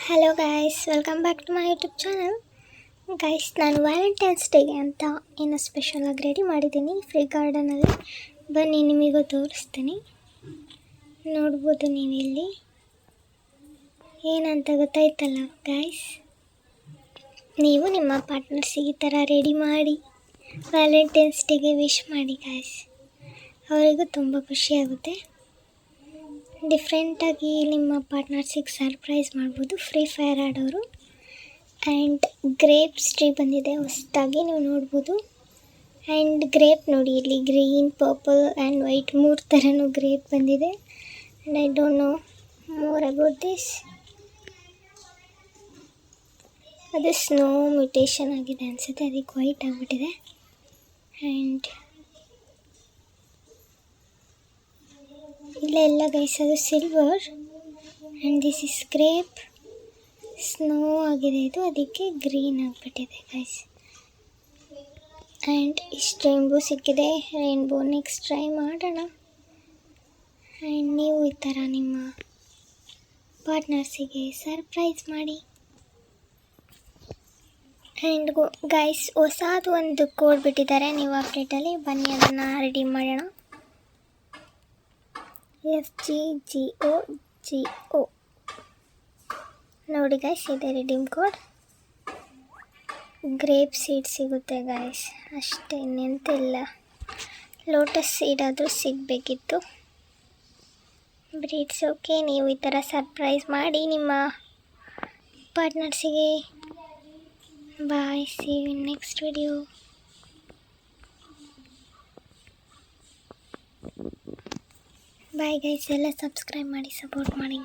Hello guys, welcome back to my YouTube channel. Guys, ನಾನು Valentine's ಡೇಗೆ ಅಂತ ಏನೋ ಸ್ಪೆಷಲಾಗಿ ರೆಡಿ ಮಾಡಿದ್ದೀನಿ ಫ್ರೀ ಗಾರ್ಡನಲ್ಲಿ. ಬನ್ನಿ ನಿಮಗೂ ತೋರಿಸ್ತೀನಿ. ನೋಡ್ಬೋದು ನೀವಿಲ್ಲಿ ಏನಂತ ಗೊತ್ತಾಯ್ತಲ್ಲ ಗೈಸ್. ನೀವು ನಿಮ್ಮ ಪಾರ್ಟ್ನರ್ಸಿಗೆ ಈ ಥರ ರೆಡಿ ಮಾಡಿ ವ್ಯಾಲೆಂಟೈನ್ಸ್ ಡೇಗೆ ವಿಶ್ ಮಾಡಿ ಗೈಸ್. ಅವರಿಗೂ ತುಂಬ ಖುಷಿಯಾಗುತ್ತೆ. ಡಿಫ್ರೆಂಟಾಗಿ ನಿಮ್ಮ ಪಾರ್ಟ್ನರ್ಸಿಗೆ ಸರ್ಪ್ರೈಸ್ ಮಾಡ್ಬೋದು. ಫ್ರೀ ಫೈರ್ ಆಡೋರು. ಆ್ಯಂಡ್ ಗ್ರೇಪ್ಸ್ ಟ್ರೀ ಬಂದಿದೆ ಹೊಸದಾಗಿ, ನೀವು ನೋಡ್ಬೋದು. ಆ್ಯಂಡ್ ಗ್ರೇಪ್ ನೋಡಿ, ಇಲ್ಲಿ ಗ್ರೀನ್, ಪರ್ಪಲ್ ಆ್ಯಂಡ್ ವೈಟ್ 3 ಥರನೂ ಗ್ರೇಪ್ ಬಂದಿದೆ. And I don't know more about this. ಅದು ಸ್ನೋ ಮ್ಯೂಟೇಷನ್ ಆಗಿದೆ ಅನಿಸುತ್ತೆ, ಅದಕ್ಕೆ ವೈಟ್ ಆಗಿಬಿಟ್ಟಿದೆ. ಆ್ಯಂಡ್ ಇಲ್ಲೆಲ್ಲ ಗೈಸ್ ಅದು silver. And this is grape. Snow ಆಗಿದೆ ಇದು, ಅದಕ್ಕೆ ಗ್ರೀನ್ ಆಗಿಬಿಟ್ಟಿದೆ ಗೈಸ್. ಆ್ಯಂಡ್ ಇಷ್ಟು ರೈನ್ಬೋ ಸಿಕ್ಕಿದೆ. ರೈನ್ಬೋ ನೆಕ್ಸ್ಟ್ ಟ್ರೈ ಮಾಡೋಣ. ಆ್ಯಂಡ್ ನೀವು ಈ ಥರ ನಿಮ್ಮ ಪಾರ್ಟ್ನರ್ಸಿಗೆ ಸರ್ಪ್ರೈಸ್ ಮಾಡಿ. ಆ್ಯಂಡ್ ಗೈಸ್, ಹೊಸದು ಒಂದು ಕೋಡ್ ಬಿಟ್ಟಿದ್ದಾರೆ ನೀವು ಅಪ್ಡೇಟಲ್ಲಿ. ಬನ್ನಿ ಅದನ್ನು ರೆಡಿ ಮಾಡೋಣ. FGGOGO ನೋಡಿ ಗೈಸ್, ಇದೆ ರಿಡೀಮ್ ಕೋಡ್. ಗ್ರೇಪ್ ಸೀಡ್ ಸಿಗುತ್ತೆ ಗೈಸ್, ಅಷ್ಟೇ, ಇನ್ನೆಂತಿಲ್ಲ. ಲೋಟಸ್ ಸೀಡ್ ಆದರೂ ಸಿಗಬೇಕಿತ್ತು. Breeds okay. ನೀವು ಈ ಥರ ಸರ್ಪ್ರೈಸ್ ಮಾಡಿ ನಿಮ್ಮ ಪಾರ್ಟ್ನರ್ಸಿಗೆ. Bye, see you in next video. Bye guys, ಎಲ್ಲ ಸಬ್ಸ್ಕ್ರೈಬ್ ಮಾಡಿ, ಸಪೋರ್ಟ್ ಮಾಡಿ.